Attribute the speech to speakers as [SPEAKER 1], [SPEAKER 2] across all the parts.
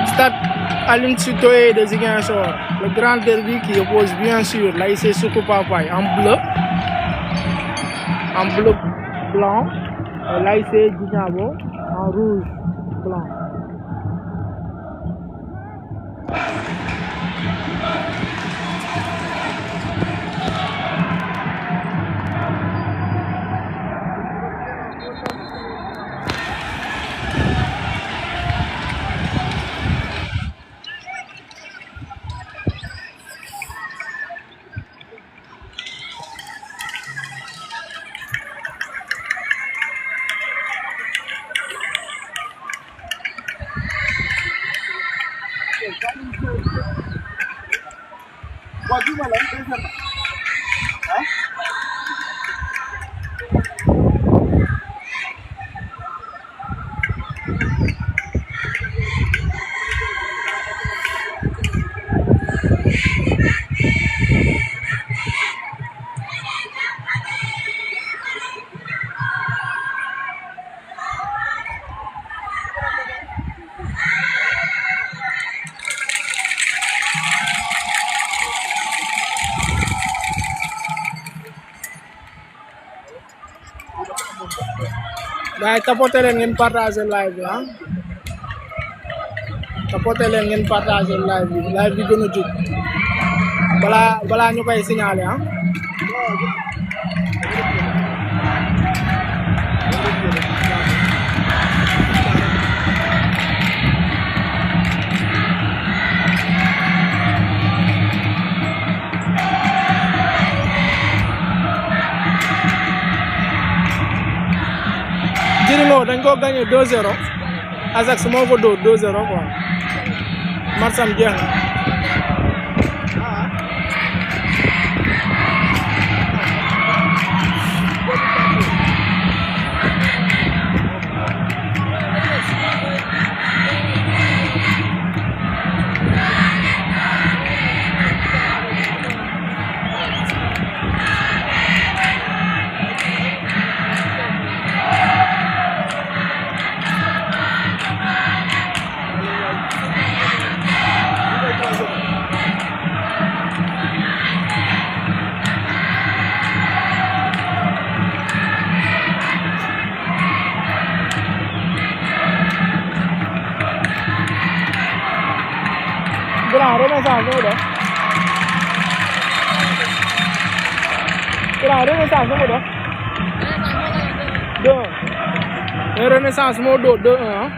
[SPEAKER 1] Stade Aline Sitoé de Ziguinchor, le grand derby qui oppose bien sûr l'ASC Sokoupa Paye en bleu blanc, et l'ASC Djignabo en rouge blanc. Gars yi tapoter leen ngeen partager live bi ah tapoter leen ngeen partager live bi gën a jóg balaa ñu koy signaler ah. Jirilo dañ ko gagné 2-0 Ajax moo ko dóor 2-0 quoi marsam jeex na. Grand Renaissance nu mu def Grand Renaissance nu mu def 2-1 Renaissance moo dóor 2-1 ah.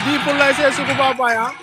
[SPEAKER 1] Di full license ko papaya.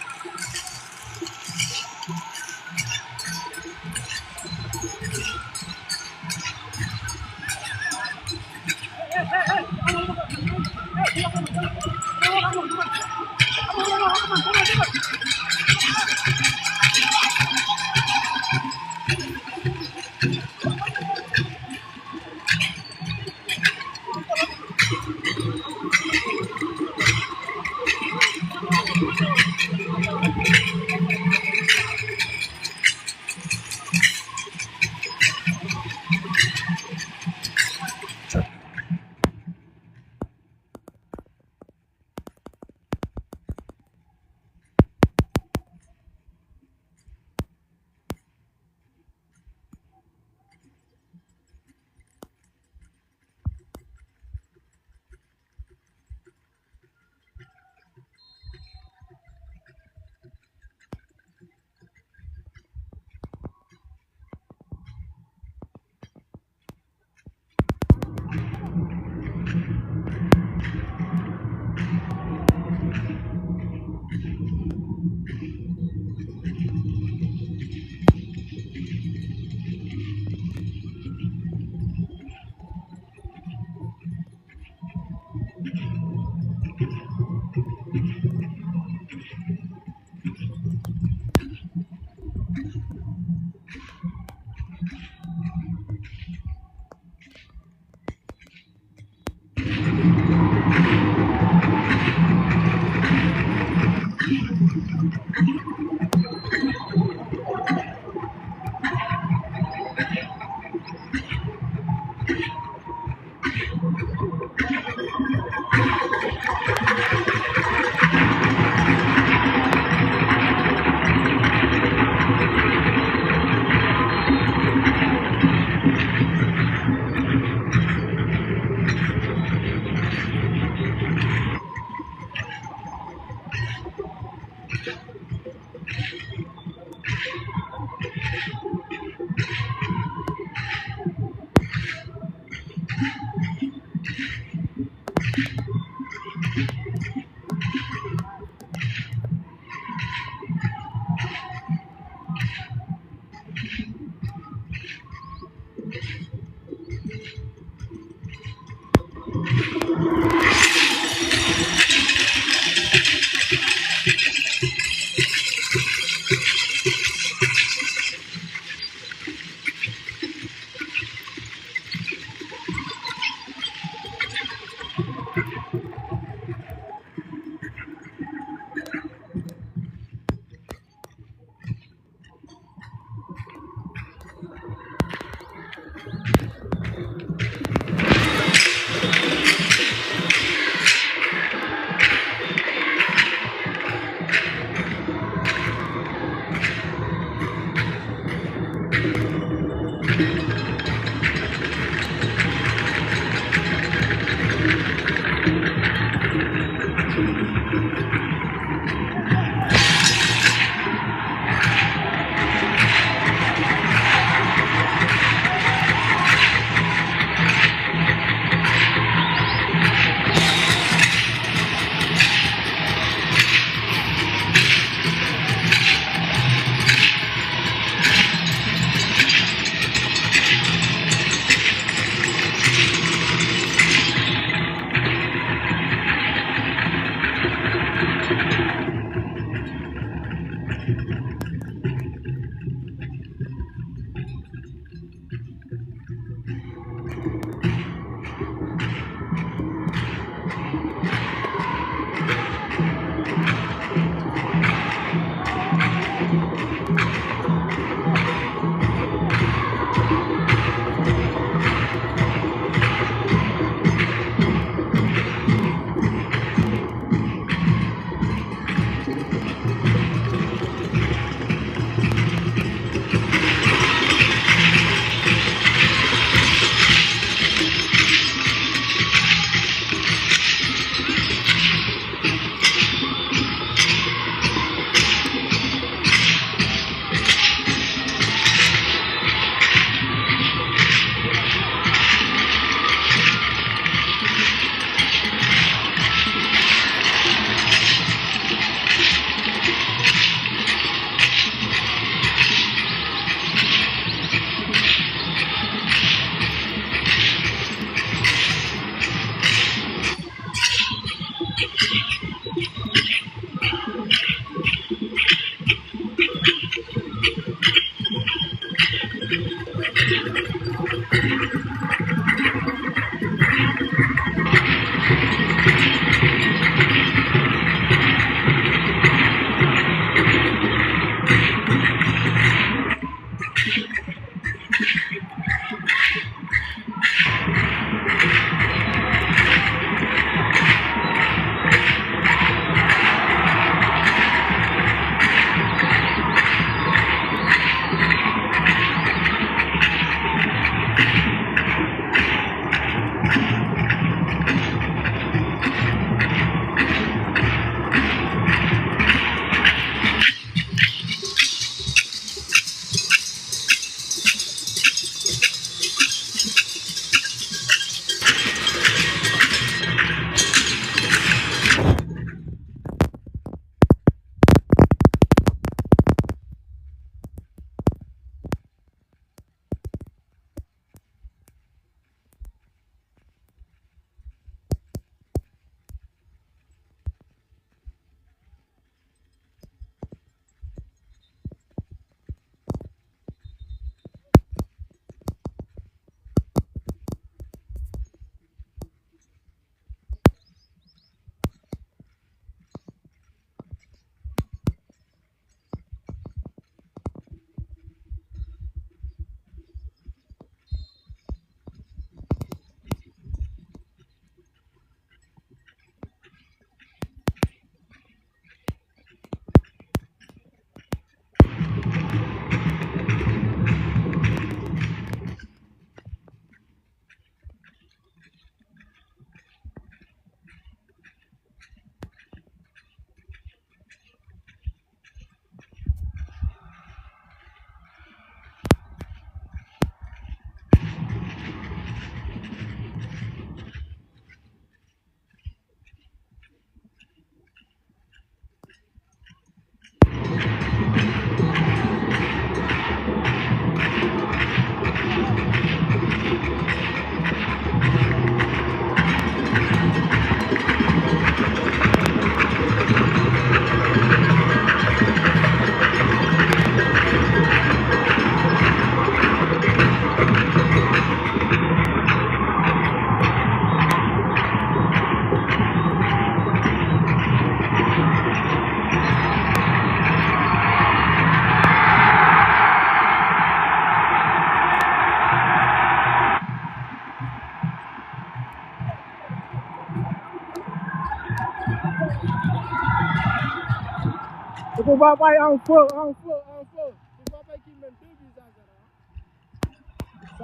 [SPEAKER 1] On va pas en feu, en feu, en feu. On va pas qu'il mène 2 buts à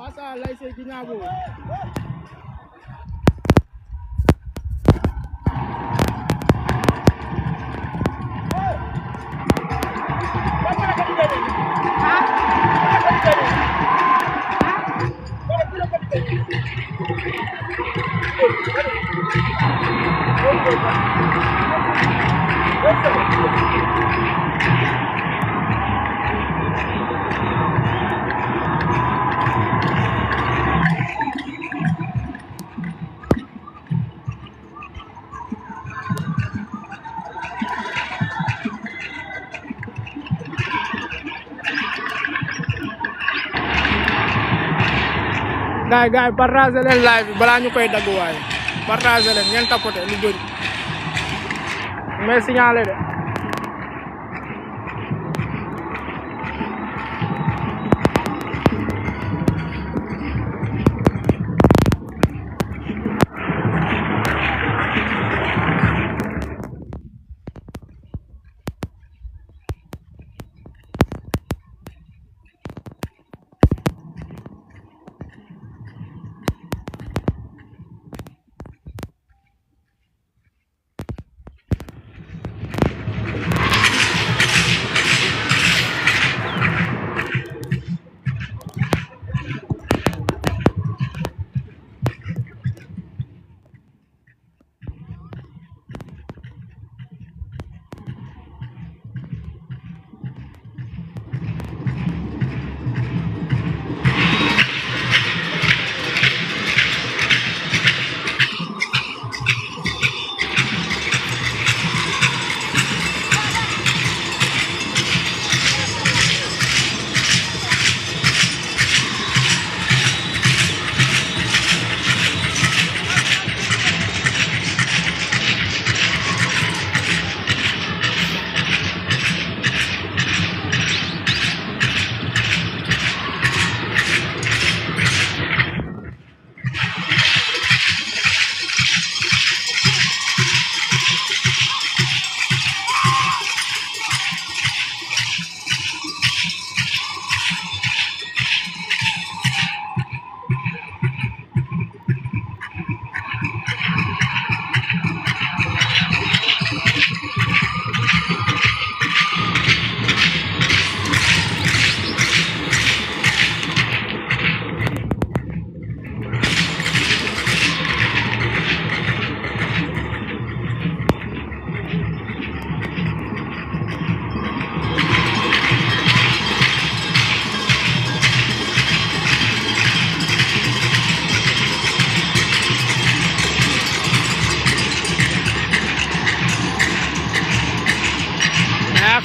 [SPEAKER 1] 0. Ça, là, c'est Guignabo. gaay partage leen live bi balaa ñu koy dagg waaye partage leen ngeen tapoté lu bëri mais signalé de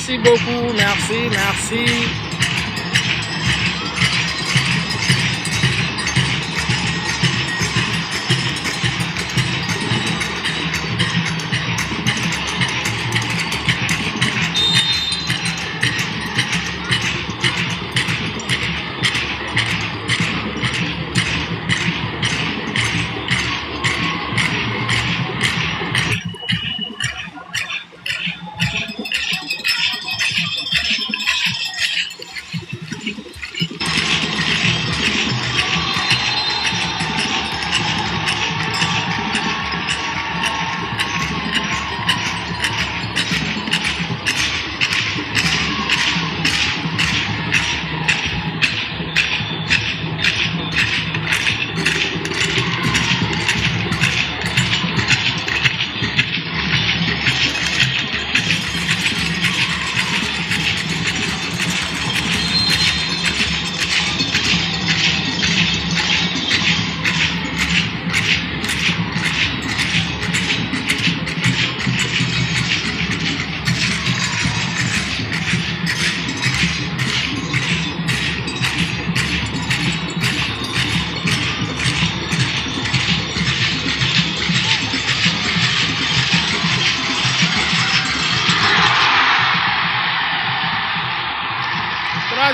[SPEAKER 1] merci beaucoup merci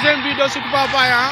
[SPEAKER 1] troisième vidéo sur Papaya.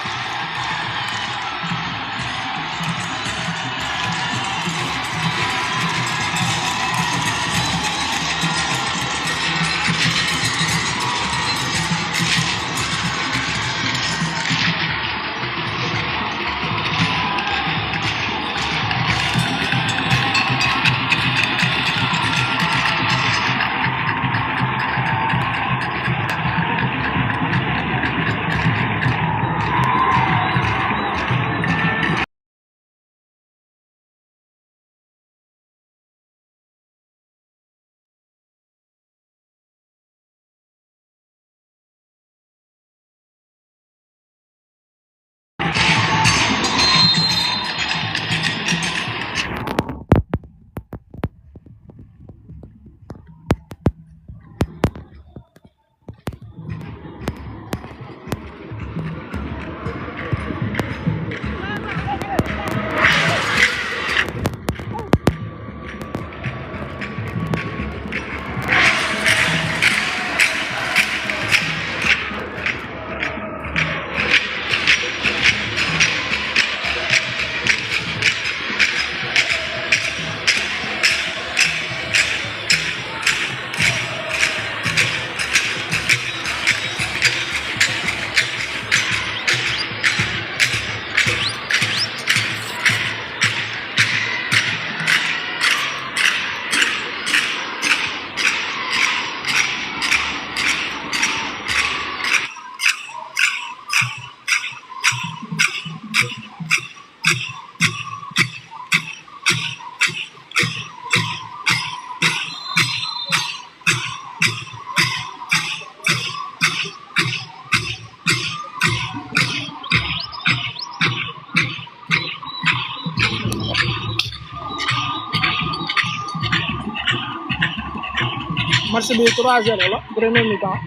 [SPEAKER 1] match bi 3-0 la premier mi-temps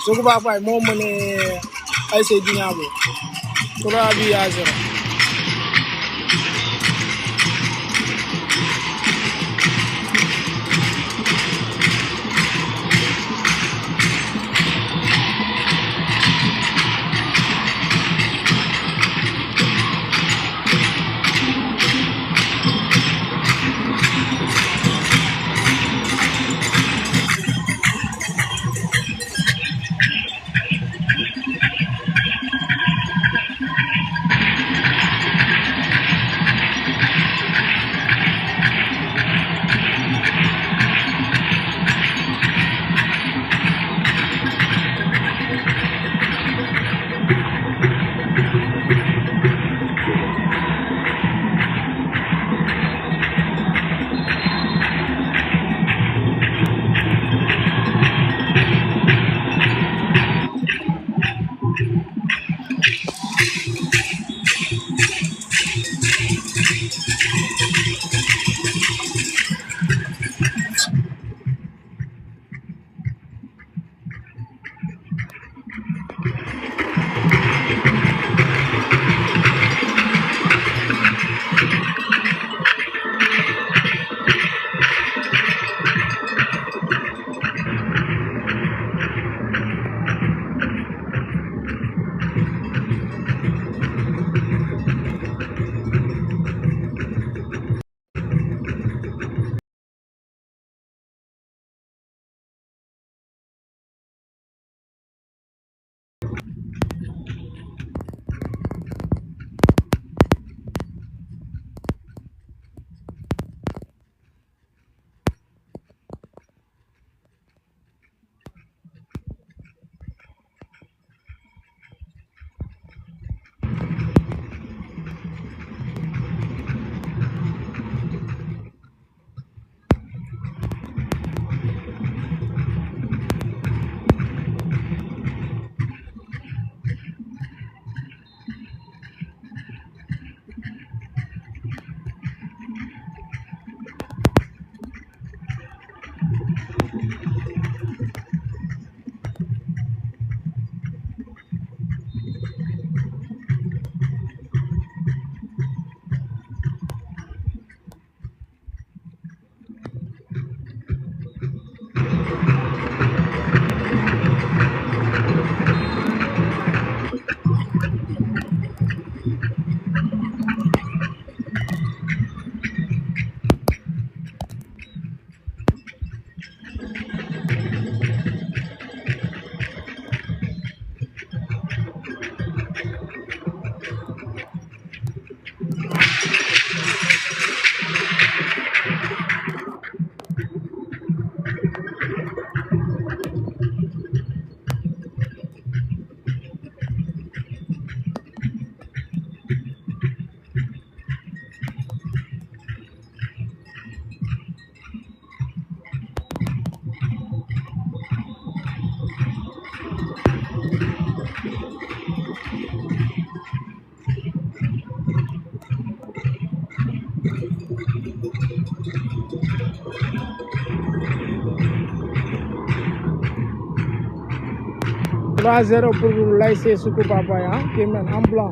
[SPEAKER 1] Sokouba Faye moo mené ASC Djignabo 3-0. Trois 0 pour l'ASC Sokouba Faye qui mène en blanc.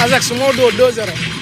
[SPEAKER 1] Ajax moo dóor 2-0.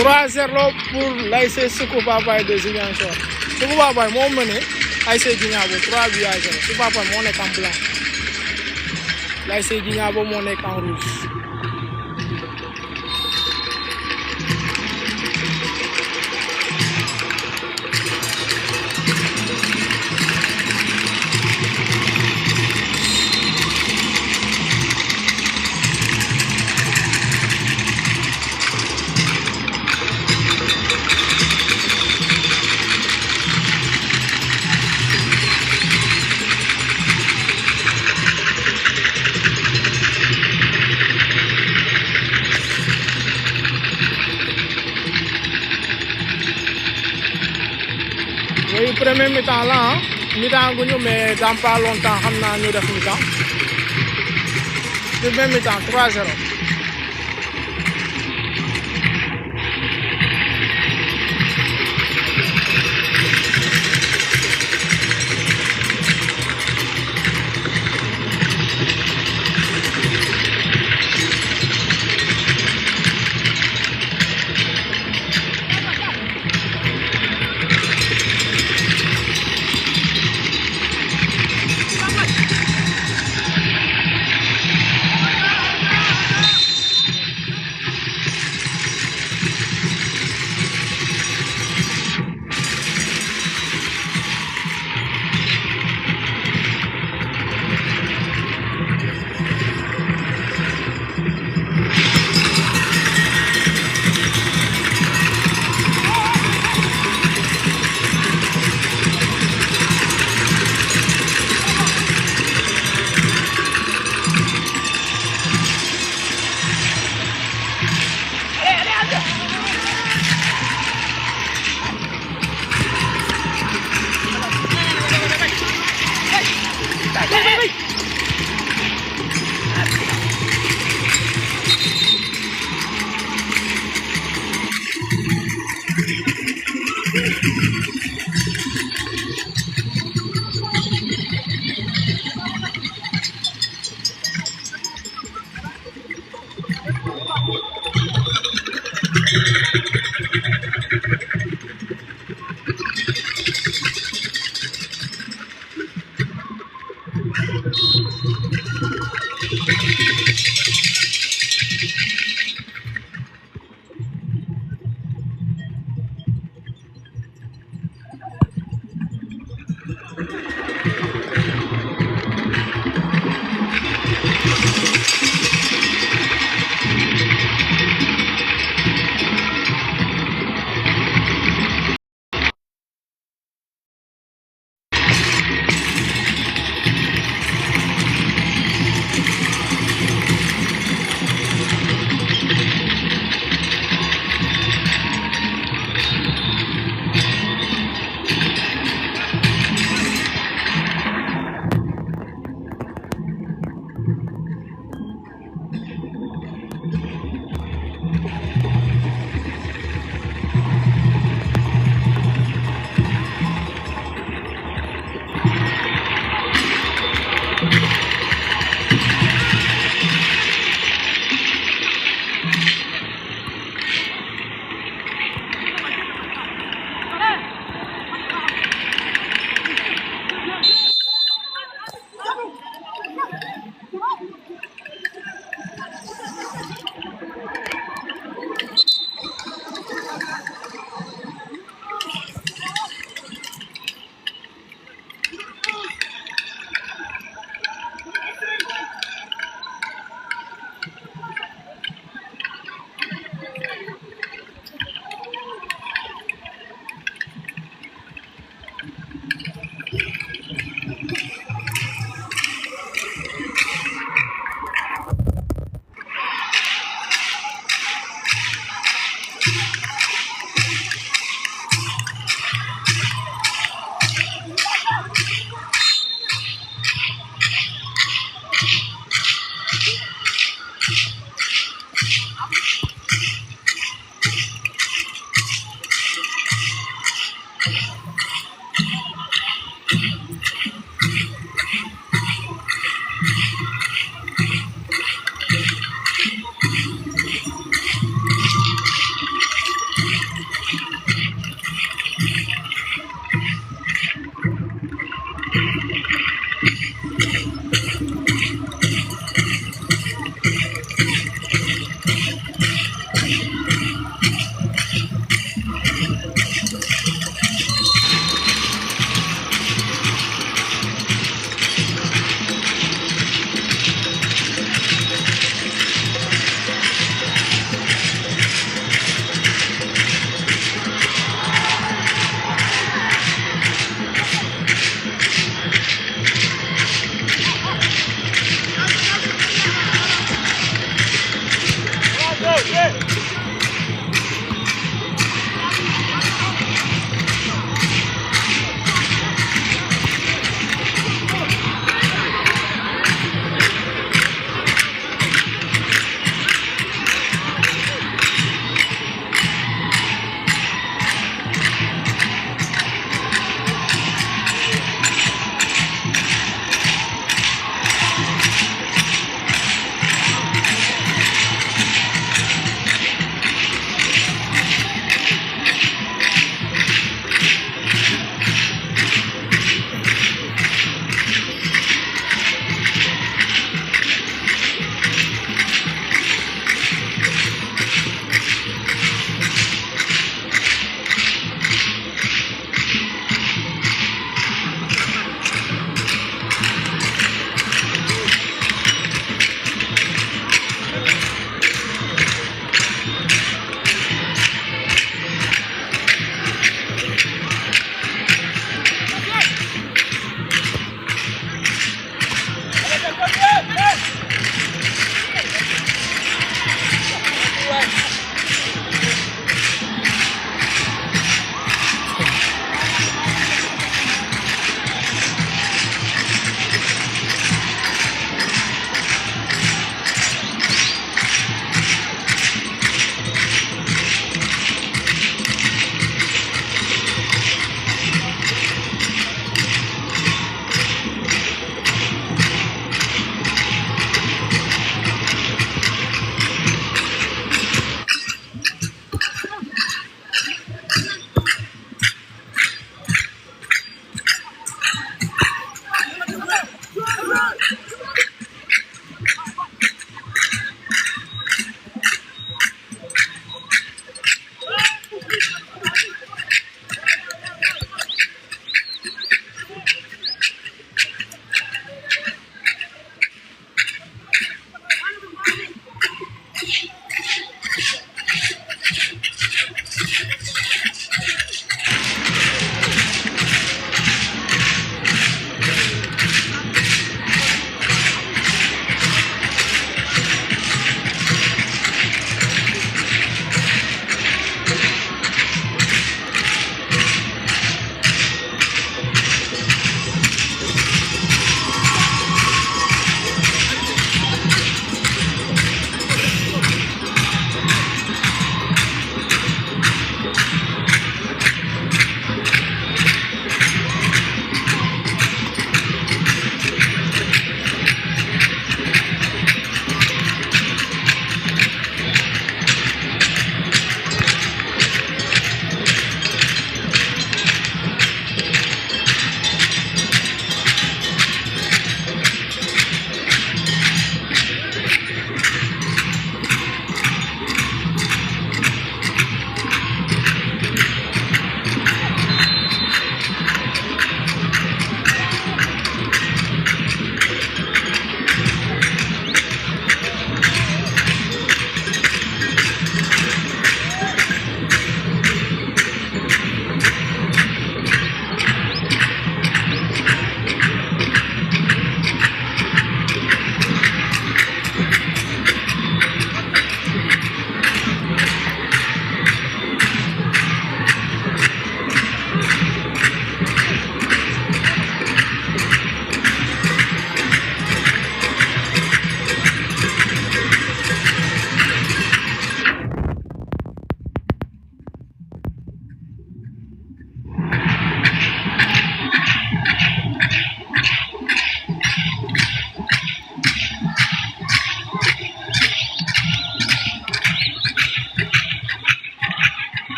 [SPEAKER 1] 3-0 pour l'ASC Sekuba Baye de Ziguinchor. Sekuba Baye moo mené ASC Djignabo 3-0. Sekuba Baye moo nekk en blanc. L'ASC Djignabo moo nekk en rouge. Oui, premier mi-temps là, mi-temps guñu mais dans pas longtemps xam naa ñu def mi-temps. Premier mi-temps 3-0.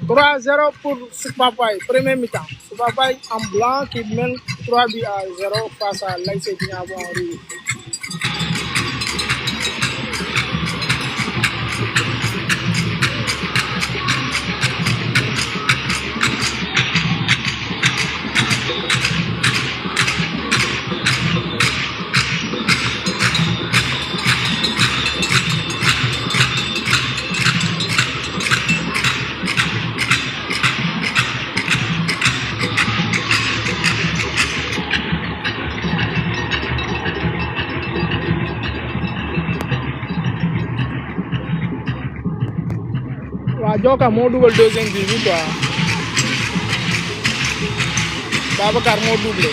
[SPEAKER 1] 3-0 pour Supapay, premier mi-temps. Supapay en blanc qui mène 3-0 face à l'ASC Djignabo en rouge. Joka moo dugal deuxième but bi quoi Babacar moo doublé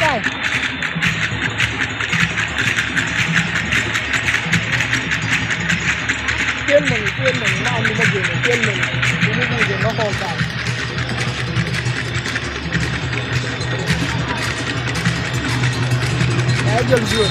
[SPEAKER 1] Kai. Tiên mình nó ăn cái gì này, tiên mình cái gì nó còn cả. Đấy, dần dần.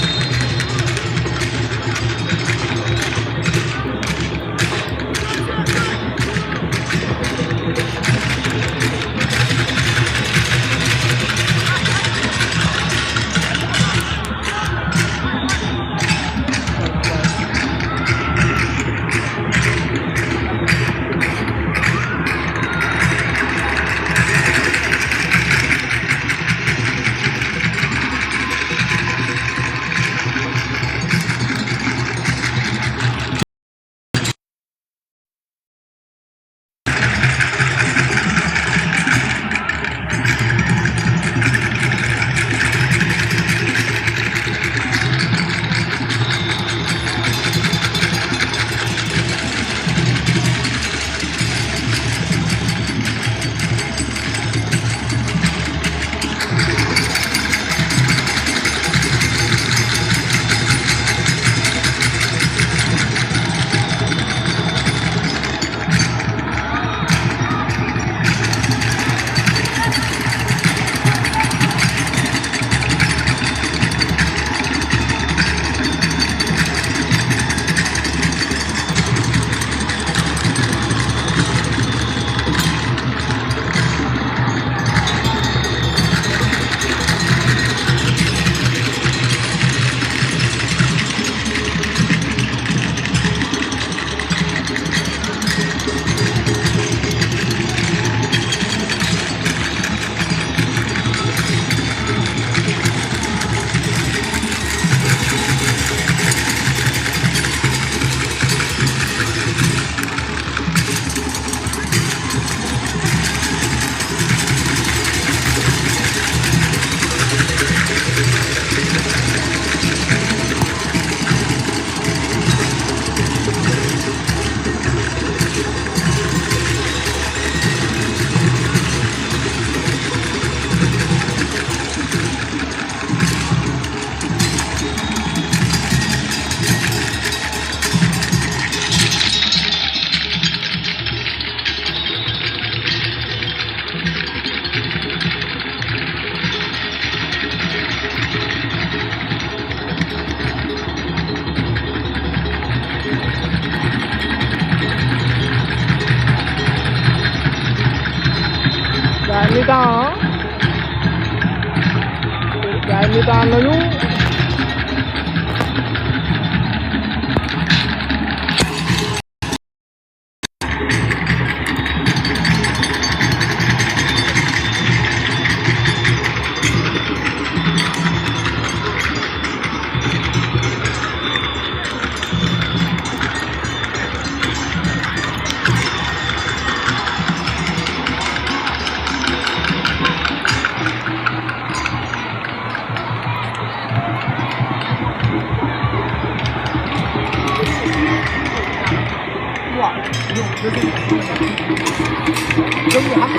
[SPEAKER 1] mi-temps nañu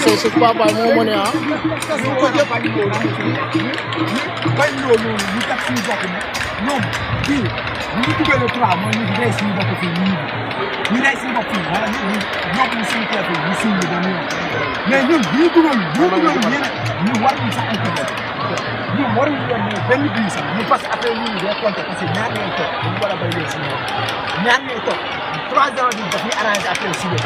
[SPEAKER 1] so su papa moo mëne ah
[SPEAKER 2] bañ loolu ñu tax suñu bopp ne ñoom fii ñu ngi duggee le 3 mooy ñu rey suñu bopp fii ñu rey suñu bopp fii wala ñu ñoom suñu kër fii ñu suñu ba ñu mais ñun bu ñu dugal ñeneen ñu war ñu sax internet ñun waruñu leen ne benn bii sax ñu parce que après ñu day compté parce que ñaar ñooy toog dañu war a bay leen suñu ñaar ñooy toog 3 ans bi daf ñu arrangé après suba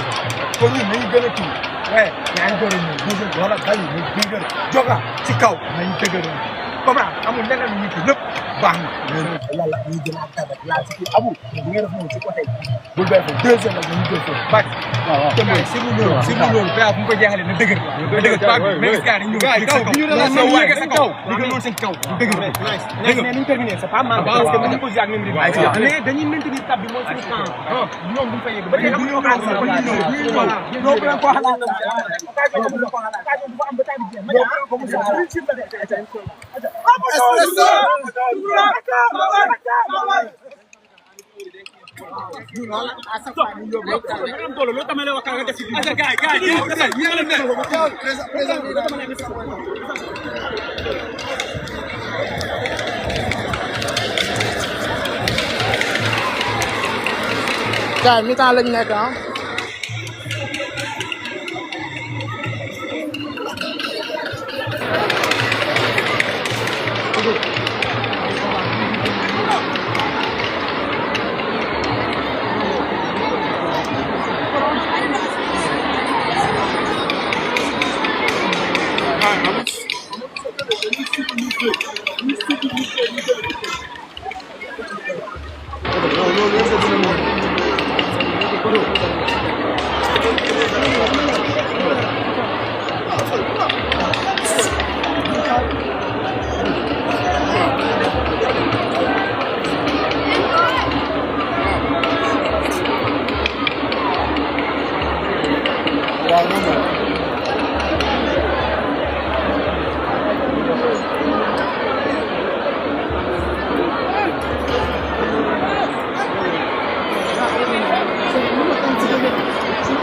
[SPEAKER 2] kon ñun nañu gën a kii ouais ñaari góor yi ñu dëgër wala bay ñu dëgër joga ci kaw nañu dëgër comment amul leneen ñu ci lépp baax na yàlla ñu gën a tabat la ci abu ñu ngi def moom ci côté bu bay fa 2 heures la ñu jël fa bac waaw si bu loolu ba bu ko jeexale na dëgër na dëgër bac même cas ñu kaw ñu relation waay sa kaw ñu gën loolu seen kaw dëgër mais ñu terminer c'est pas mal parce que ñu ko ak même rythme mais dañuy maintenir tab bi mooy suñu temps ñoom duñ fa yegg ba ñu ñu ñoo ko ko xalaat
[SPEAKER 1] gaay mi-temps lañ nekk ah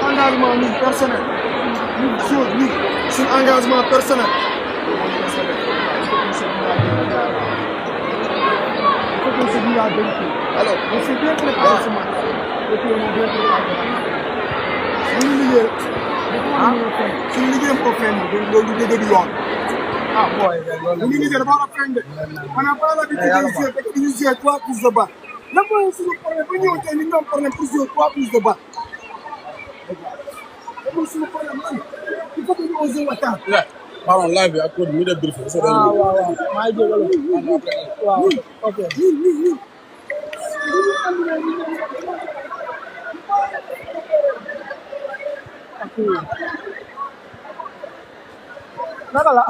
[SPEAKER 1] engagement ñun personnel ñun jour ñun suñu engagement personnel alors on s'est bien préparé ce match et puis on est bien préparé suñu liggéey suñu liggéey moo feeñ loolu du dëgg du yoon ah booy suñu liggéey dafa war a feeñ de on a pas l'habitude de jouer parce que ñu jouer 3 prises de balle lan mooy suñu problème ba ñëw tey ñu ñoom problème pour jouer 3 prises de balle il faut que ñu osé waxtaan.
[SPEAKER 3] waaw live bi ak code mi def briefing.
[SPEAKER 1] waaw maa ngi jégalu. waaw ok. naka la.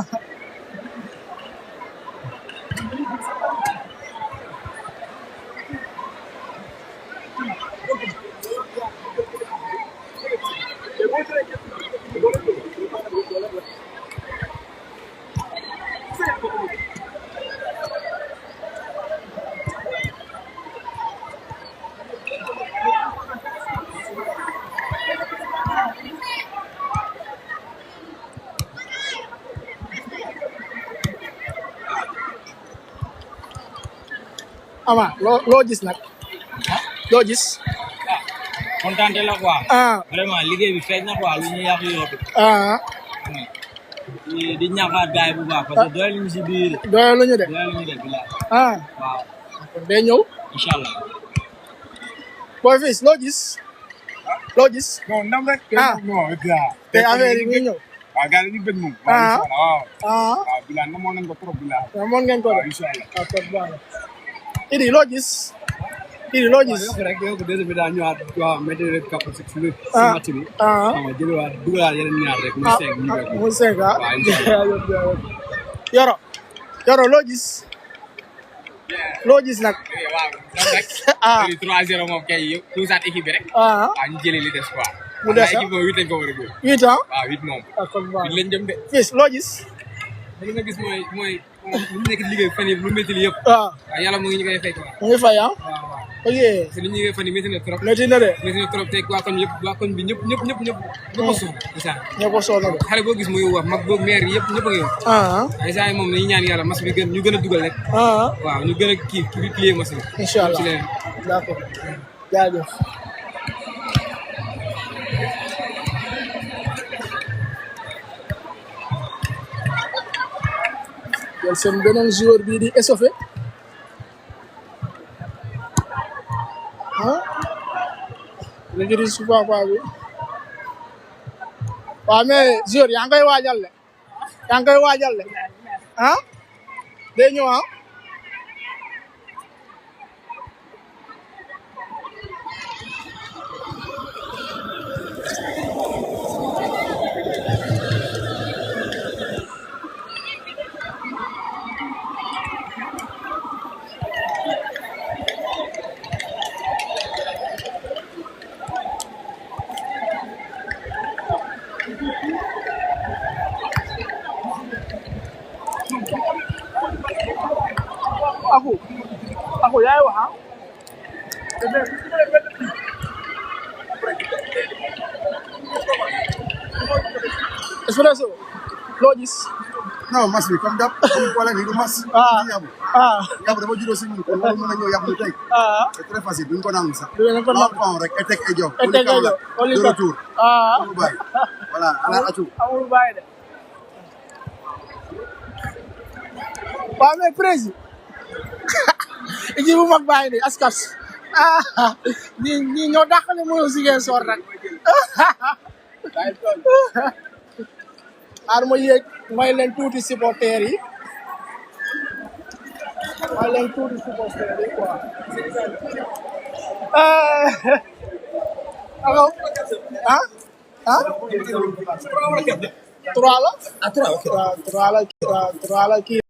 [SPEAKER 1] Ama loo gis nag loo gis.
[SPEAKER 4] kontaan la quoi. Vraiment liggéey bi feeñ na quoi lu ñu yàq yóbbu. di ñaaxaat gars yi bu baax parce que doyal ñu si biir.
[SPEAKER 1] doyal ñu de.
[SPEAKER 4] doyal ñu de bilaay.
[SPEAKER 1] waaw. day ñëw.
[SPEAKER 4] incha allah.
[SPEAKER 1] Boy Fils loo gis. loo gis.
[SPEAKER 2] non ndam rek.
[SPEAKER 1] te affaire yi nga ñëw.
[SPEAKER 2] waaw gars yi ñu bëgg moom.
[SPEAKER 1] Ah.
[SPEAKER 2] waaw
[SPEAKER 1] ah
[SPEAKER 2] waaw bilaay namoon nañ ko trop bilaay.
[SPEAKER 1] moon ngeen ko
[SPEAKER 2] waaw
[SPEAKER 1] def
[SPEAKER 2] incha allah.
[SPEAKER 1] ah kon baax na Idi loo gis Idi loo gis
[SPEAKER 5] rek yow deuxième bi daa ñëwaat waaw métti rek kàpp si
[SPEAKER 1] ah
[SPEAKER 5] match bi
[SPEAKER 1] ah
[SPEAKER 5] xam nga jëliwaat dugalaat yeneen ñaar rek muy seeg ñu rek
[SPEAKER 1] mu seeg ah
[SPEAKER 5] waaw incha
[SPEAKER 1] Yoro loo gis nag
[SPEAKER 4] waaw rek
[SPEAKER 1] ah
[SPEAKER 4] 3-0 moom kay yëpp puusaat équipe bi rek
[SPEAKER 1] ah
[SPEAKER 4] waaw ñu jëlee li des quoi
[SPEAKER 1] mu des
[SPEAKER 4] équipe moom 8 lañ ko war a jël
[SPEAKER 1] 8 ans
[SPEAKER 4] waaw 8 moom
[SPEAKER 1] ah kon baax
[SPEAKER 4] 8 lañ jëm de
[SPEAKER 1] fils loo gis
[SPEAKER 5] li nga gis mooy lu nekk liggéey fan yi lu métti li yëpp
[SPEAKER 1] ah
[SPEAKER 5] waaw yàlla mu ngi ñu koy fekk waaw
[SPEAKER 1] mu ngi fay ah
[SPEAKER 5] waaw
[SPEAKER 1] ok
[SPEAKER 5] parce que li ñu fan yi métti na trop
[SPEAKER 1] métti na de
[SPEAKER 5] métti na trop te waa koñ yëpp waa koñ bi ñëpp a sonn isa
[SPEAKER 1] ñoo ko sonn de
[SPEAKER 5] xale boo gis muy wax mag boo maire yëpp ñëpp a ngi wax
[SPEAKER 1] ah
[SPEAKER 5] waaye saa yi moom dañuy ñaan yàlla mas bi gën ñu gën a dugal rek
[SPEAKER 1] ah
[SPEAKER 5] waaw ñu gën a kii plié mas bi
[SPEAKER 1] incha allah
[SPEAKER 5] ci leen
[SPEAKER 1] d'accord jaajëf jël seen beneen joueur bii di échauffé ah léegi di Super Papa bi waaw mais joueur yaa ngi koy waajal de ah day ñëw ah aku yaay wax ah espresso loo gis
[SPEAKER 3] non mas bi comme dab comme problème yi du mas.
[SPEAKER 1] ah
[SPEAKER 3] yabu
[SPEAKER 1] ah
[SPEAKER 3] yabu dafa juddoo si ñun kon loolu mën na ñëw yabu tey.
[SPEAKER 1] ah
[SPEAKER 3] c'est très facile duñ ko nangu sax.
[SPEAKER 1] duñ ko nangu.
[SPEAKER 3] waaw rek etek e jox.
[SPEAKER 1] Etek e jox,
[SPEAKER 3] de retour.
[SPEAKER 1] ah
[SPEAKER 3] amul bàyyi voilà ala acu.
[SPEAKER 1] amul bàyyi de waaw mais président équipe bu mag bàyyi de askas ah ñi ñoo dàqale mooy Ziguinchor nag xaar ma yéeg may leen tuuti supporters yi quoi alors ah 3 la
[SPEAKER 3] ah 3 ok.
[SPEAKER 1] waaw 3 la kii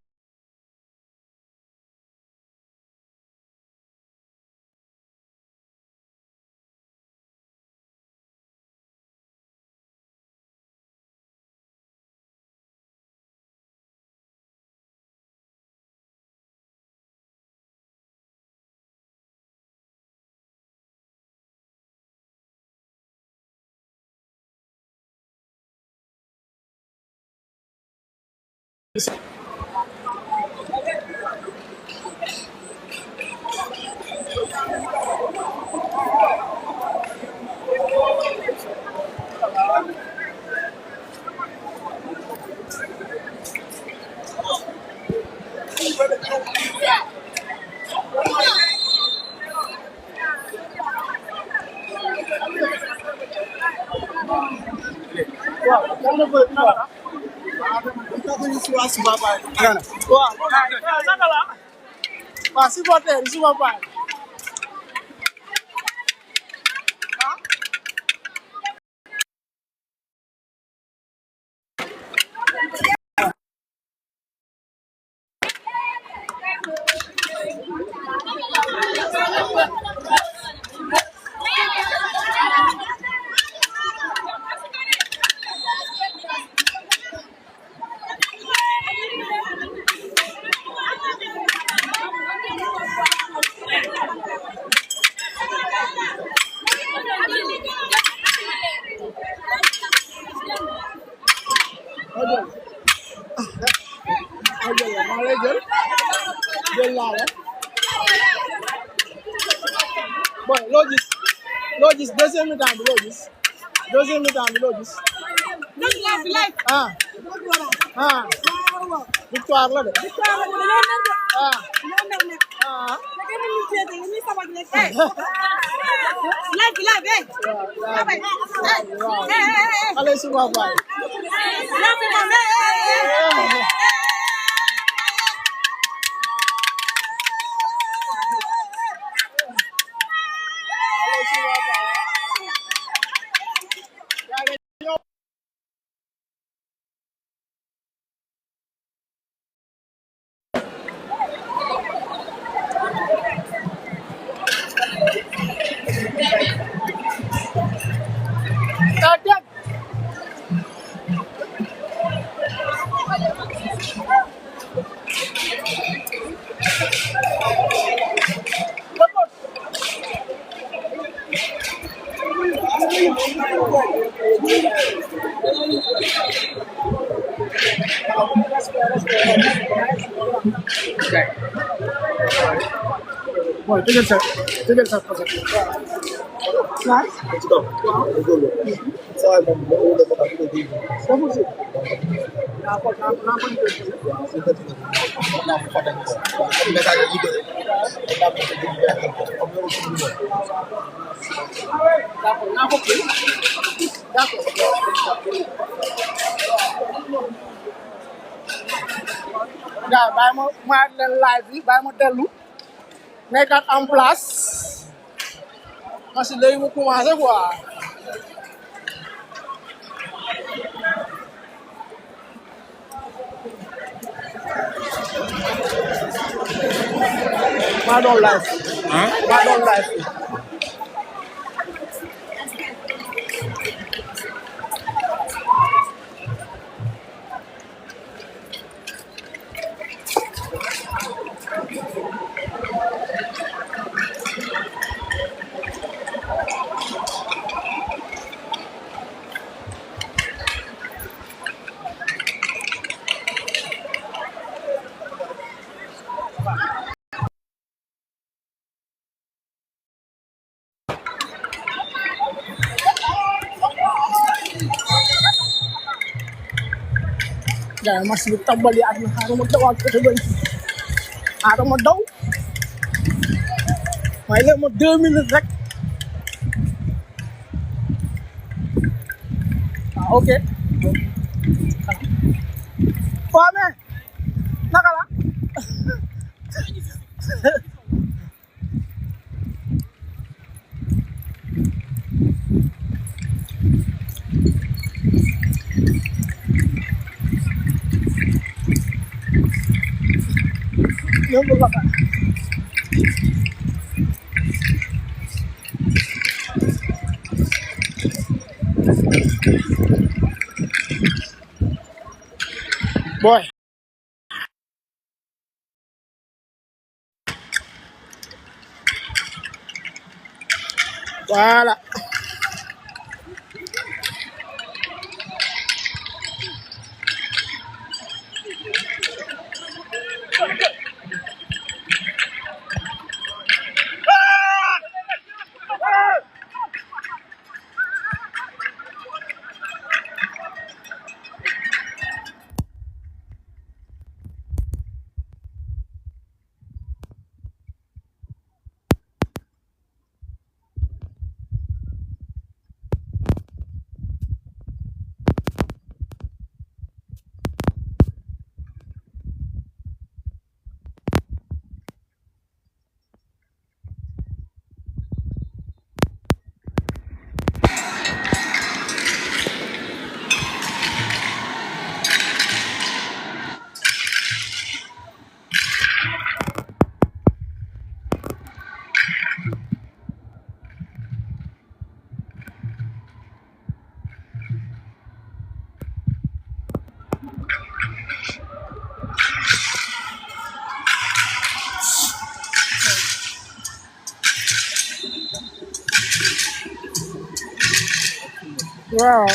[SPEAKER 1] waaw supporter yi suma baay bon loo gis deuxième mi-temps bi loo gis ah ah victoire la de. Allez, c'est bon, bye. Bon, tu ça. Gars, bàyyi ma leen live bi bàyyi ma dellu nekkat en place parce que léegi mu commencé quoi. maa doon live. maa doon live. Gars masih bi tàmbali ak na xaaral ma dawaat côté bëri xaaral ma daw may leen ma 2 minutes rek ok waaw mais naka la ñoom la ka boy voilà wow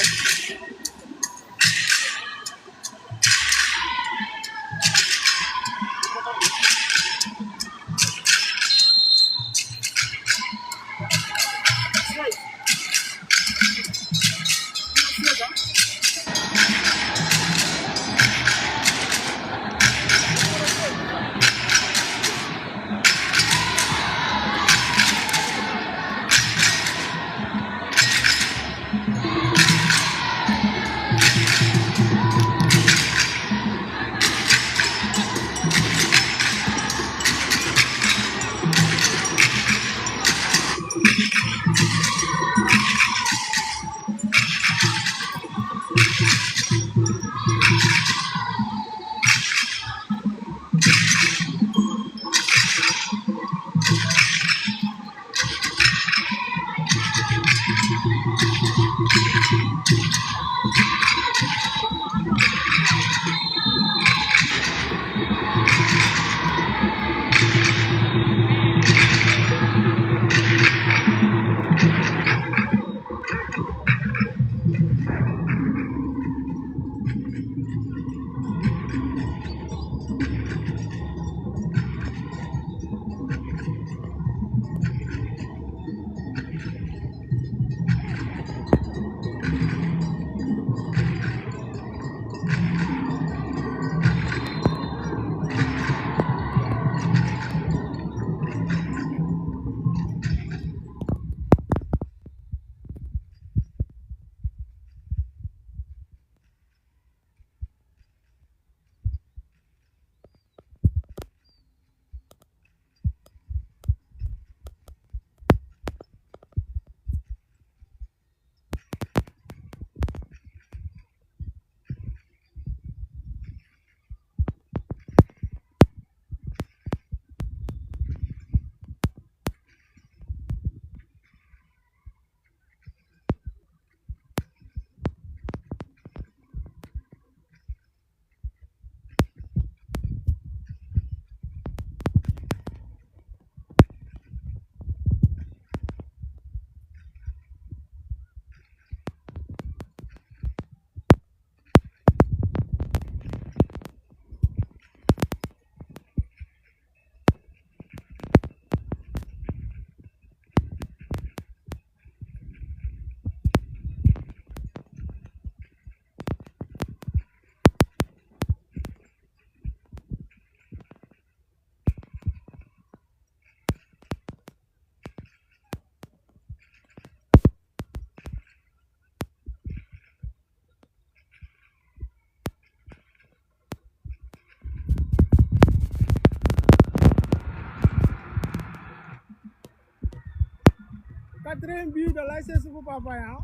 [SPEAKER 1] 4e but de l'ASC Suku Papaya.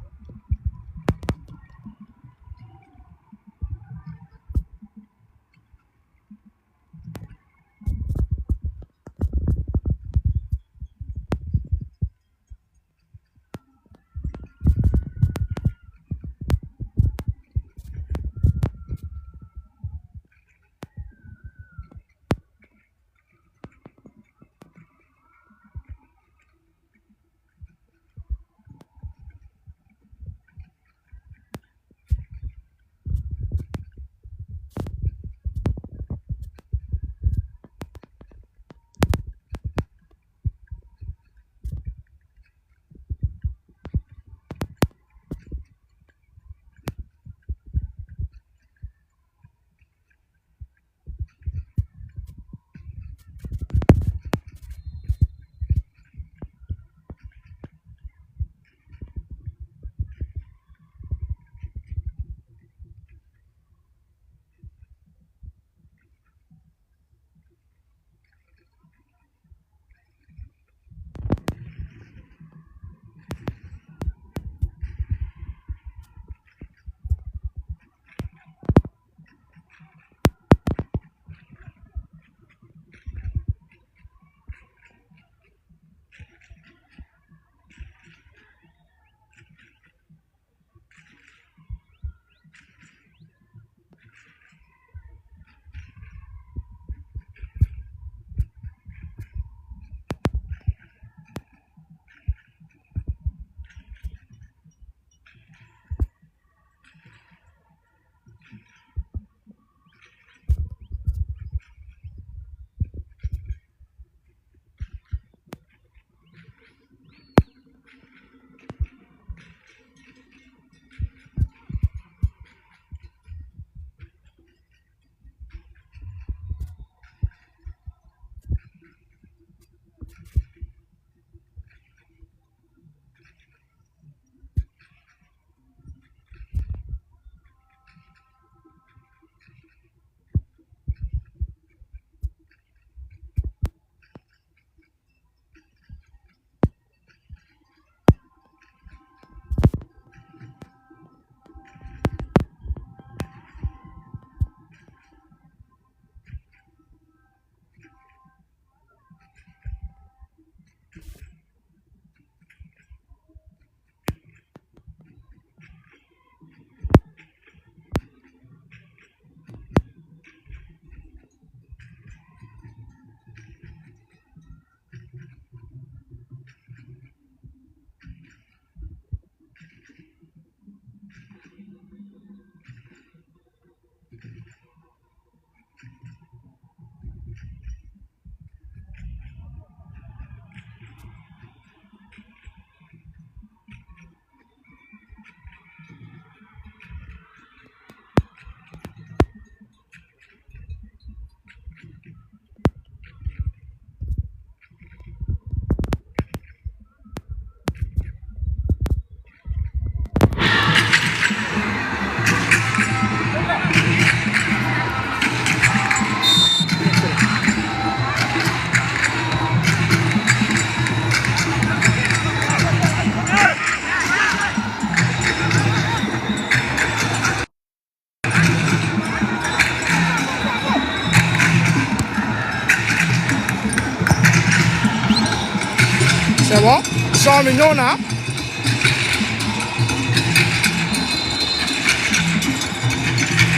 [SPEAKER 1] C'est bon? Son bi ñëw na.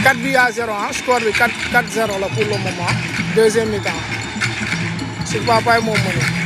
[SPEAKER 1] Quatre buts à 0, hein? Score bi 4-0 là pour le moment. Deuxième mi-temps. Suku Papaya moo mëne.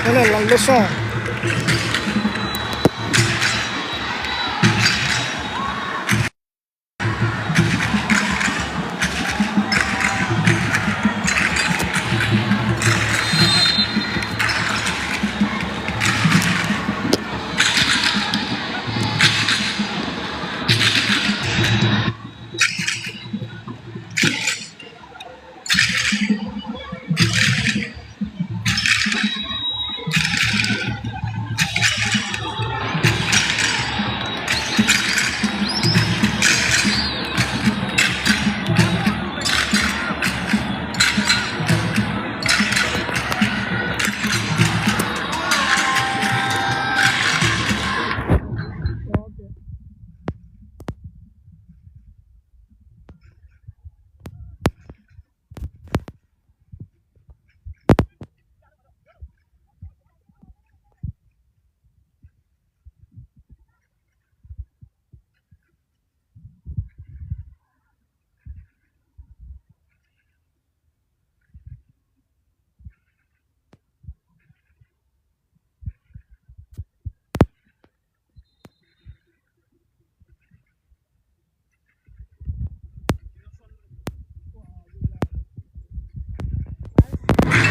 [SPEAKER 1] Ini la leçon.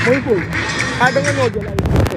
[SPEAKER 1] Muy cool. Ada nga ñoo jël ay photo.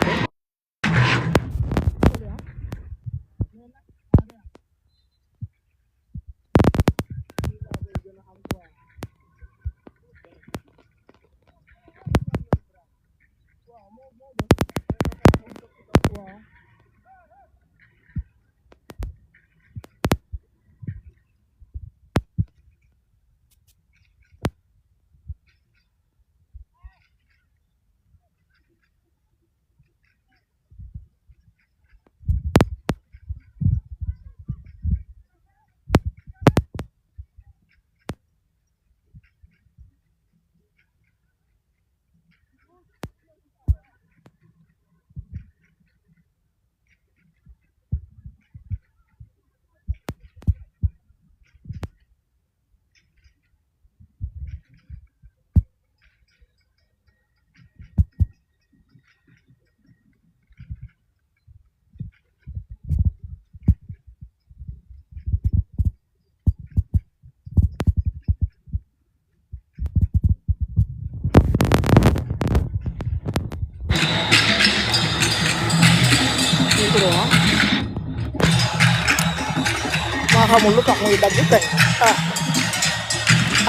[SPEAKER 1] Maa xamul lu tax muy dagg kay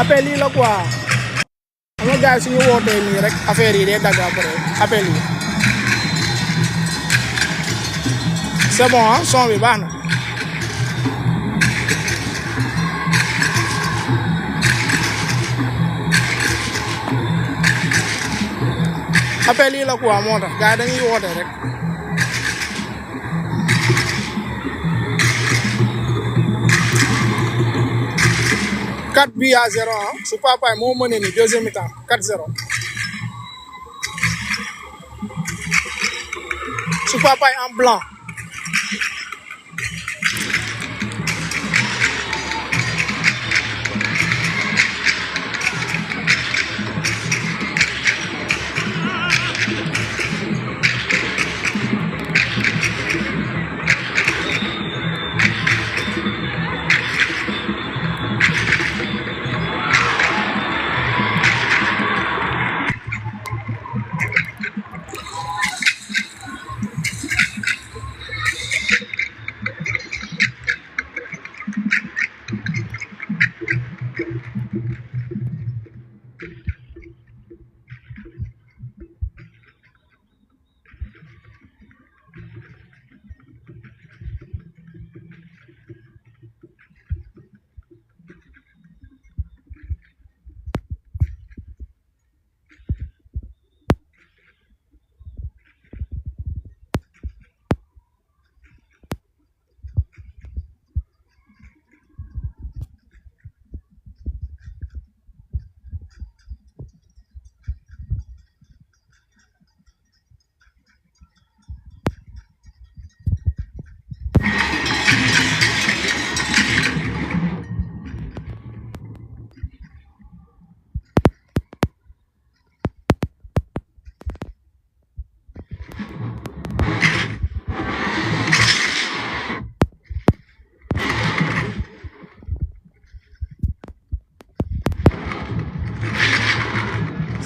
[SPEAKER 1] appel yi la quoi xam nga gars yi suñu wootee nii rek affaire yi day dagg après appel yi c'est bon ah son bi baax na appel yi la quoi moo tax gars yi dañuy woote rek quatre buts à 0 ah su Papa moo mënee ni deuxième mi-temps 4-0 su Papa en blanc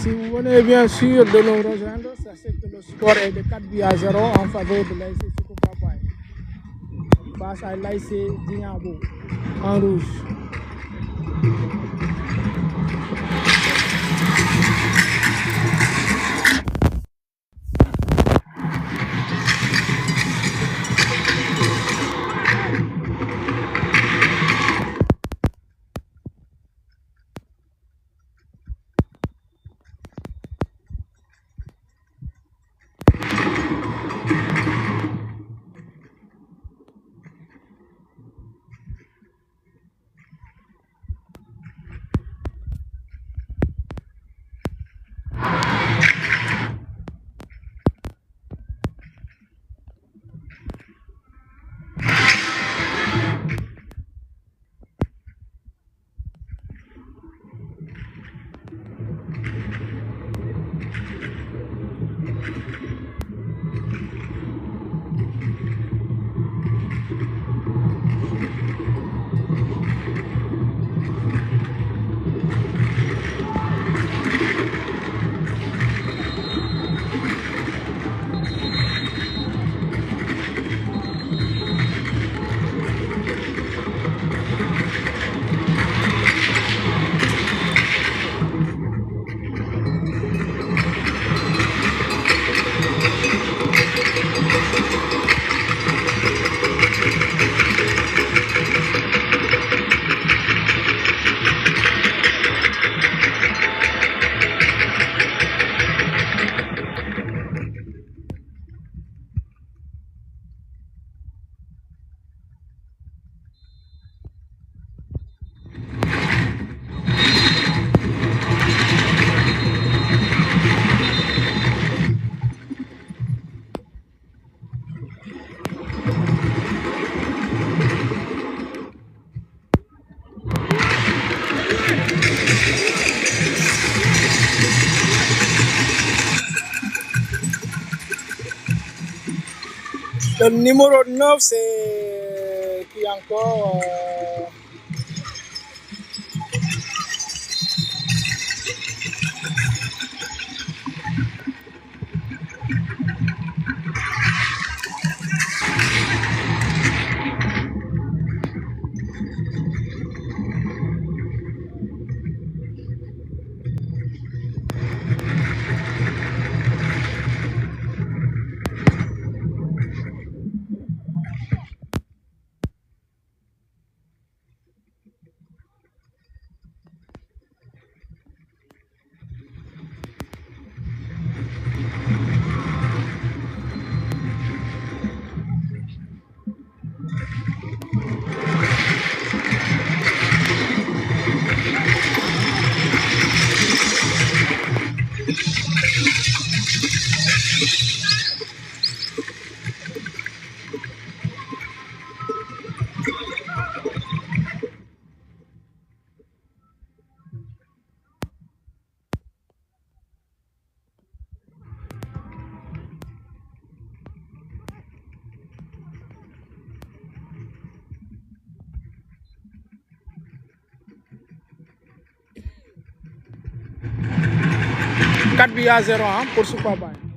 [SPEAKER 1] Si vous venez bien sûr de nous rejoindre, sachez que le score est de 4-0 en faveur de l'ASC Soko Papaye face à l'ASC Djignabo en rouge. Le numéro 9, c'est qui encore quatre buts à 0 pour Soko Papaye.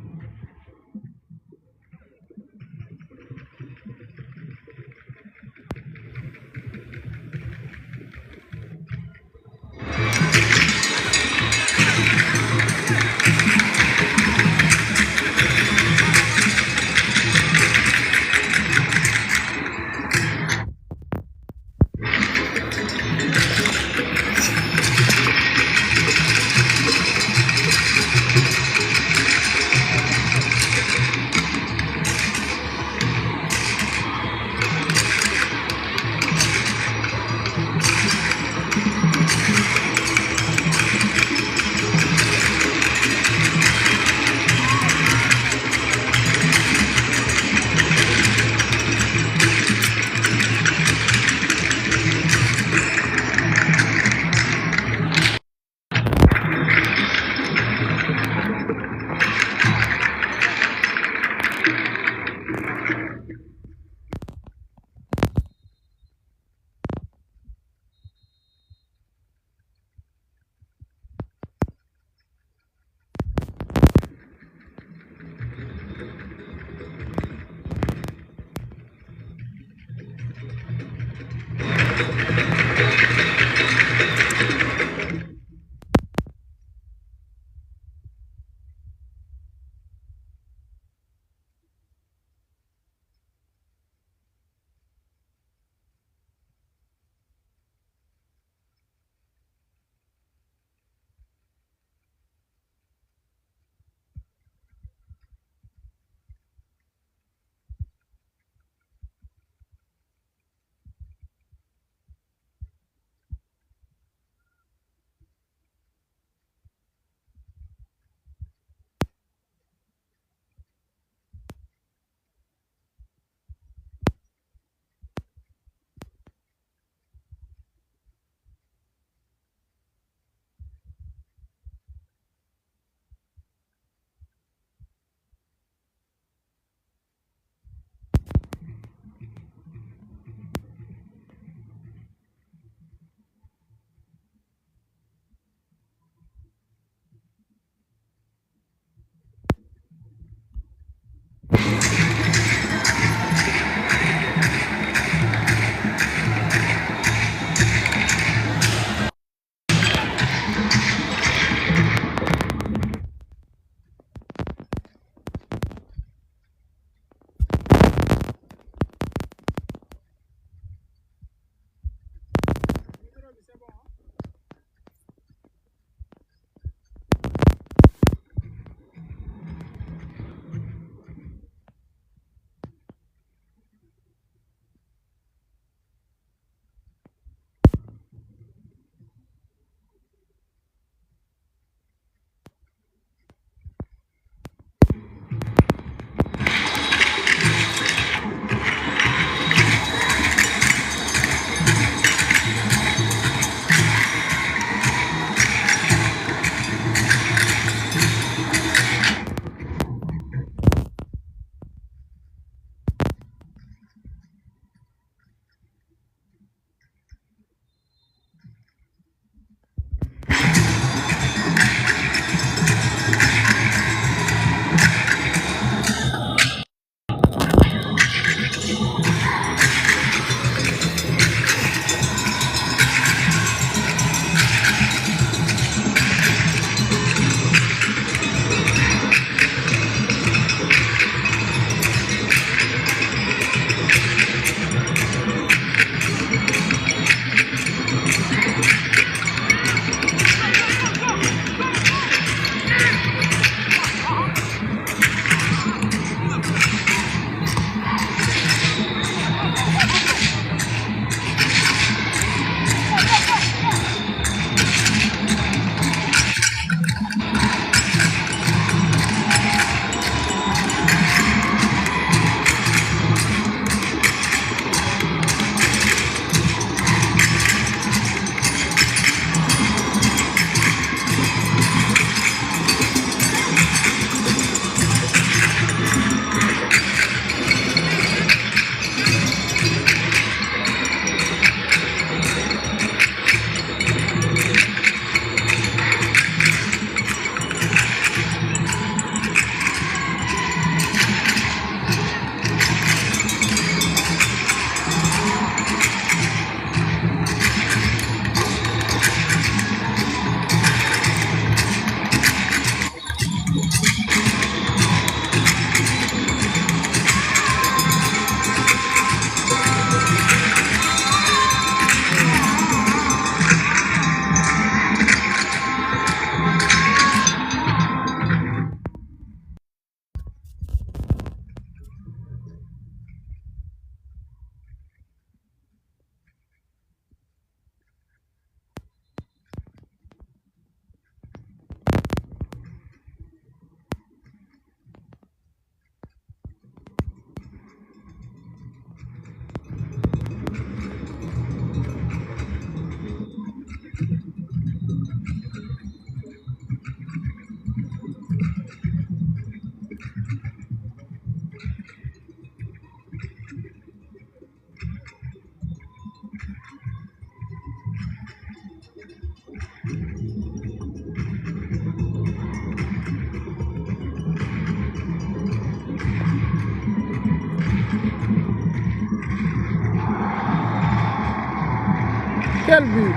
[SPEAKER 1] Quel but!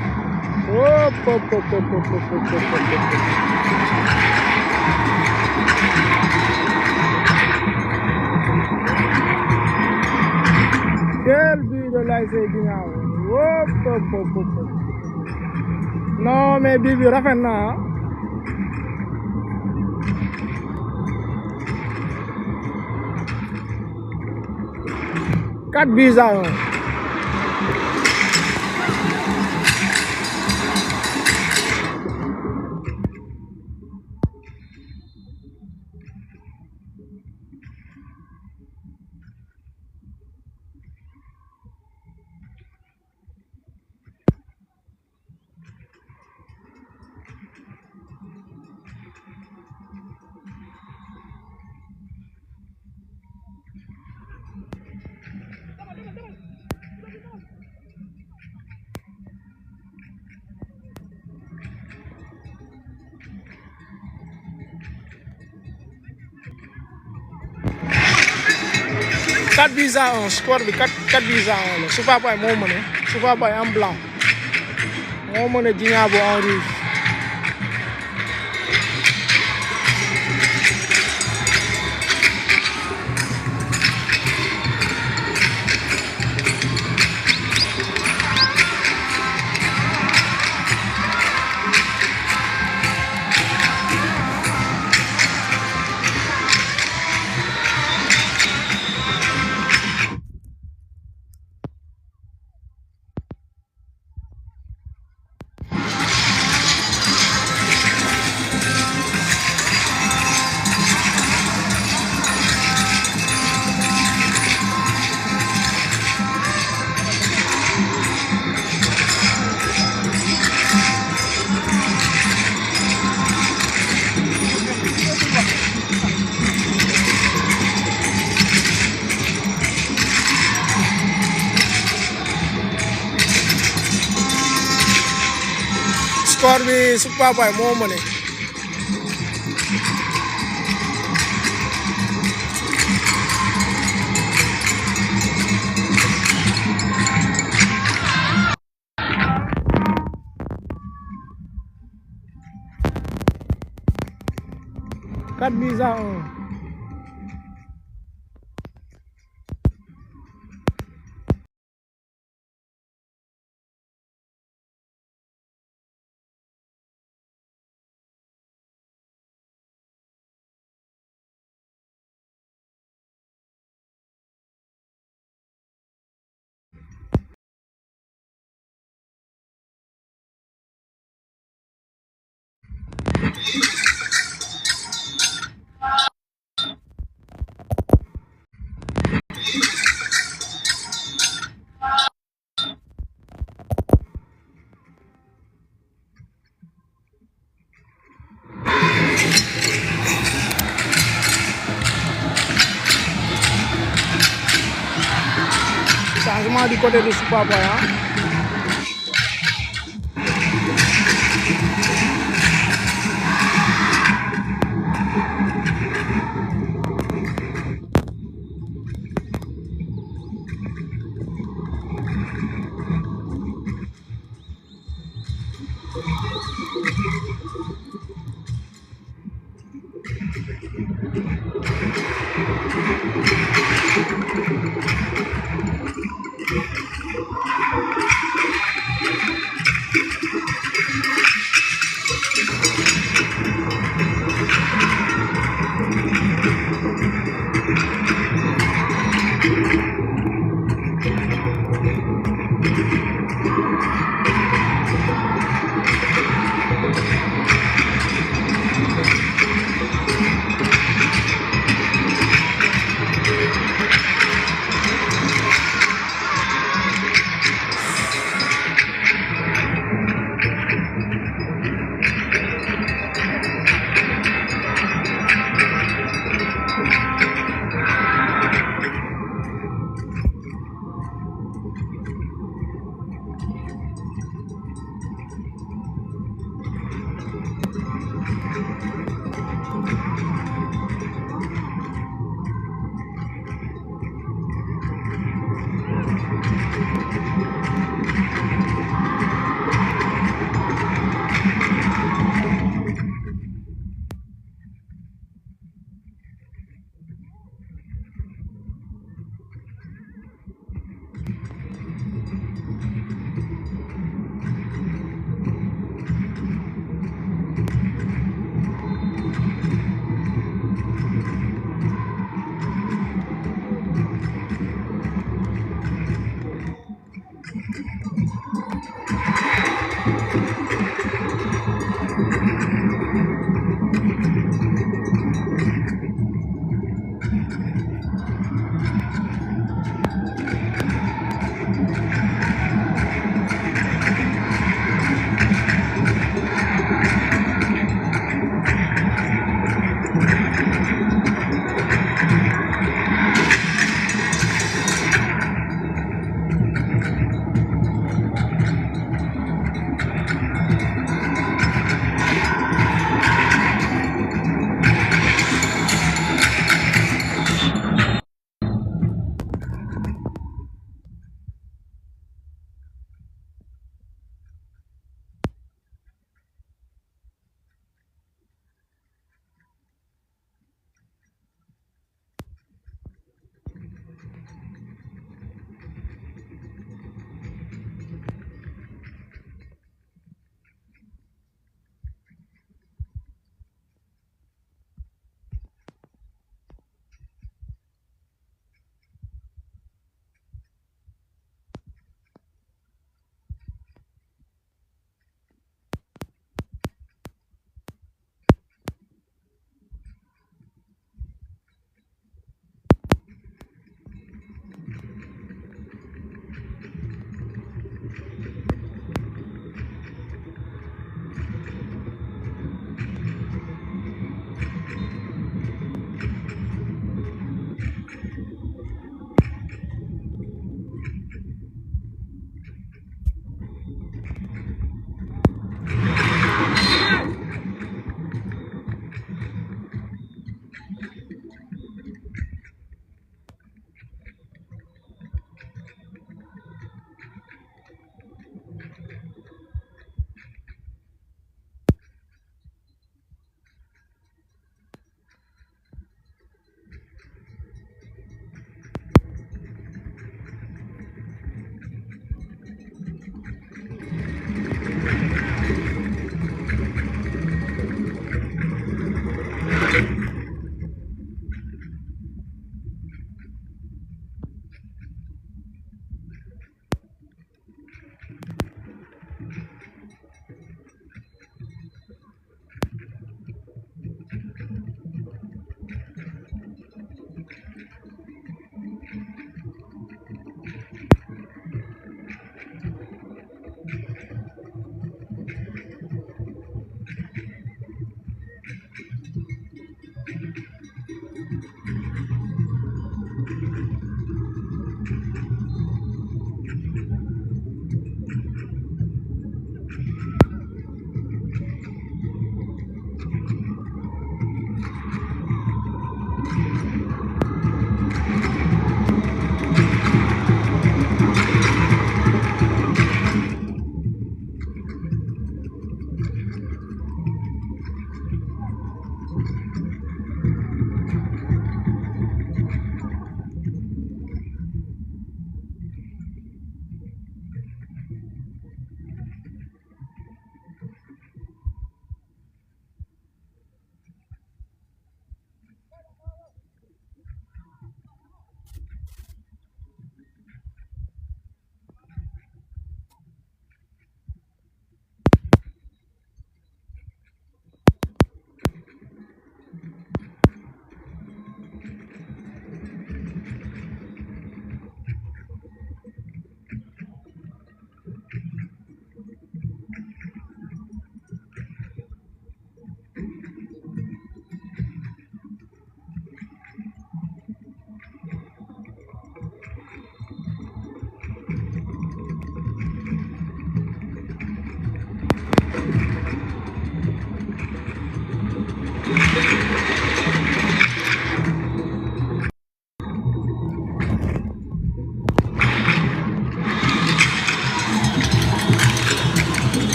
[SPEAKER 1] Hop, hop, hop, hop, hop, hop, hop, hop, hop, hop. Quel but de l'ASC Guinguinéo. Hop, hop, hop, hop, hop. Non, mais Bibi, rafet na. 4 buts à 1. Quatre buts à 1, score bi 4 buts à 1 la Super Boy moo mëne Super Boy en blanc moo mëne Guinguinéo en rouge. Score bi Super Boy moo mëne. Quatre buts à 1. Changement du côté de Super Boy.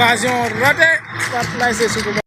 [SPEAKER 1] occasion ratée par l'ASC Sikobar.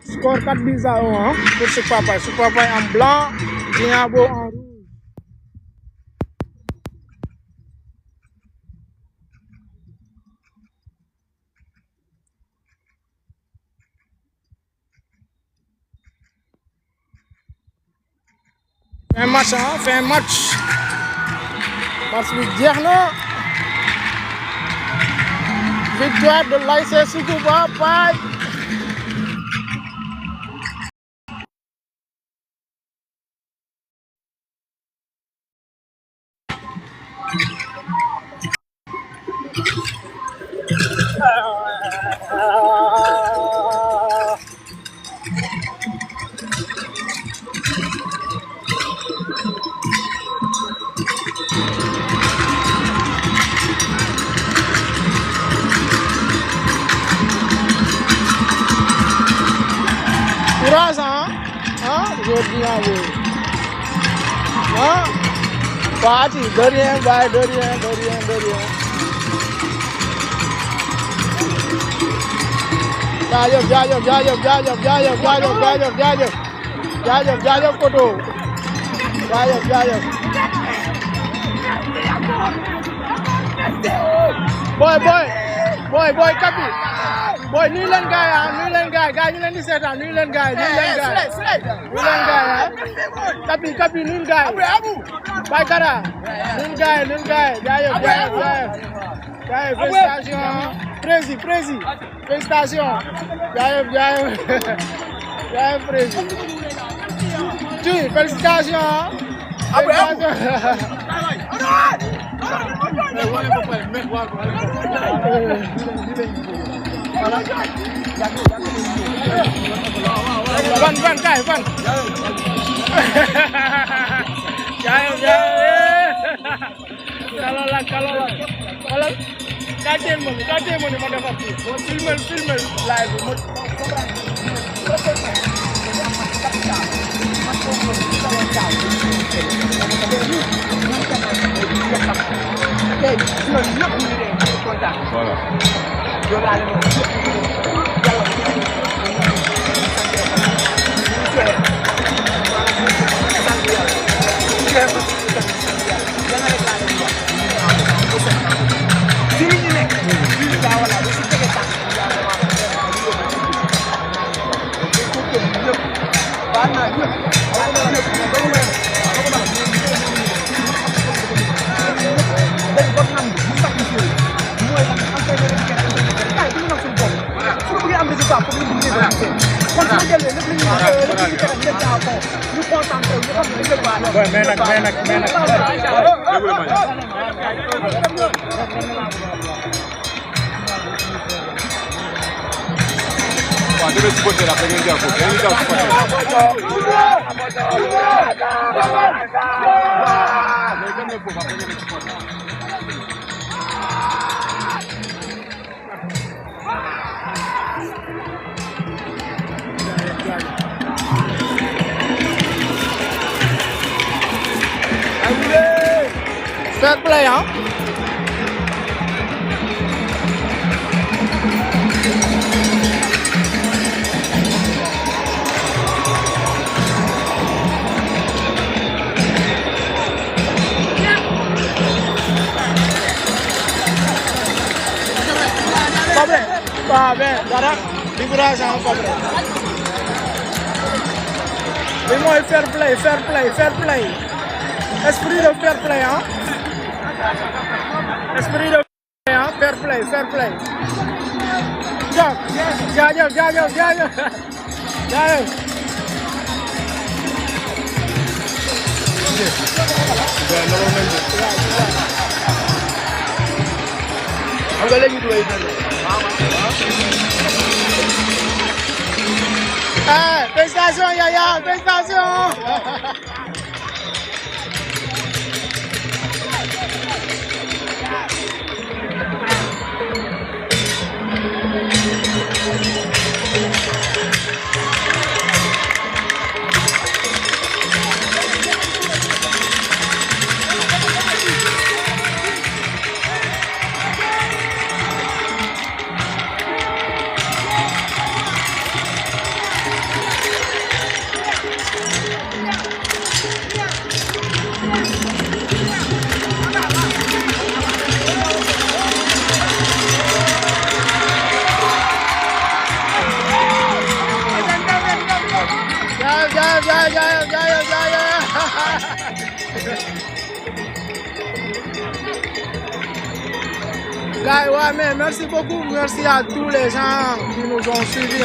[SPEAKER 1] Score 4 buts à 1 pour Sikobar. Sikobar en blanc, Djignabo en rouge. Fin match, hein? Fin match. Match bi jeex na. Victoire de l'ASC Sikobar by courage, hein? Aujourd'hui, hein? Parti, de rien, bye, de rien. Jaajëf Koto. Jaajëf. Boy, Kapi. Boy, nuyu leen gaay ñu leen di seetaan nuyu leen gaay. Kapi nuyu gaay. Baykara nuyu gaay. Jaajëf. Félicitations. Prési. Félicitations. Jaajëf. Prési. Tu félicitations. Van kay van. Kalau. Kalau katen mo ni ma defar fi. Filmel live mo.
[SPEAKER 5] Deve supporter après il y a
[SPEAKER 1] Fair play, hein? Dara découragé en Fabre. Mais moi, fair play. Esprit de fair play, hein? Esprit de fair play, hein? Fair play. Jaajëf. Xam nga léegi du lay félicitations Yaya, félicitations. Gars, ouais, mais merci beaucoup, merci à tous les gens qui nous ont suivis.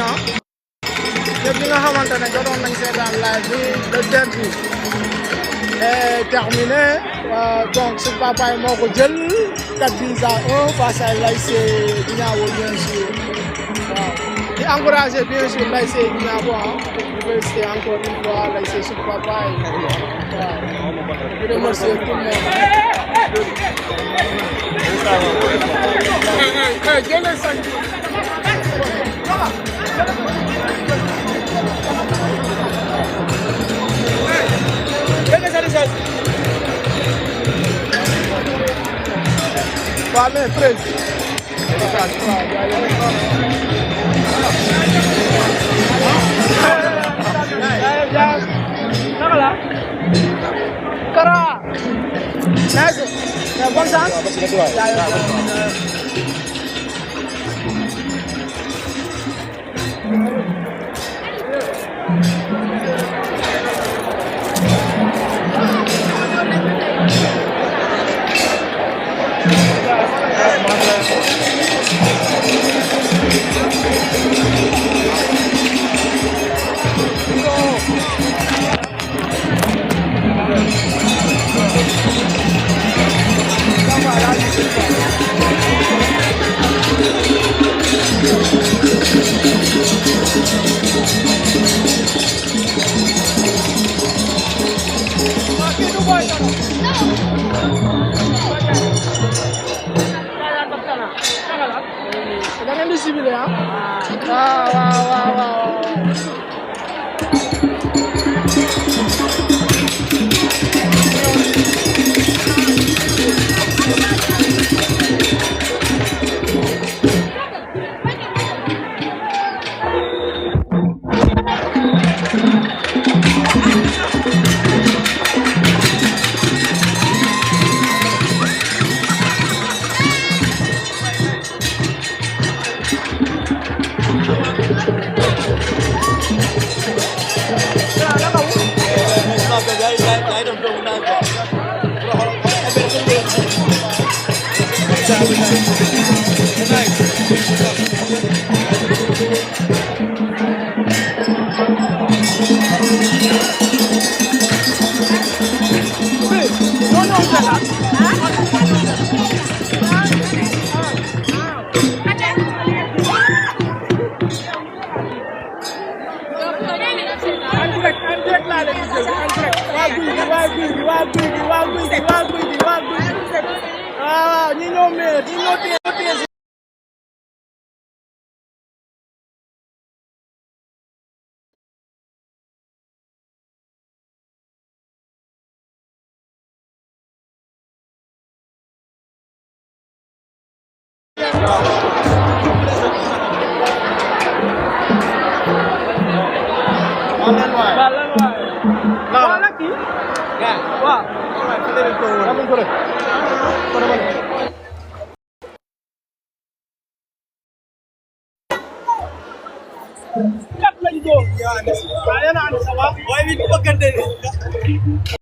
[SPEAKER 1] Le derby est terminé. Donc, ce papa est mort au gel. 4 buts à 1 face à l'AIC Guinabo, bien sûr. Et encourager bien sûr l'AIC Guinabo. Féliciter encore une fois l'AIC sur papa. Je remercie tout le monde. Vale, 3. Kara. Nice. Bon chance. Jangan di sini ya. Wow. Wow. Kat lañ doon. Yaa ne sa waa. Boy bi bëggante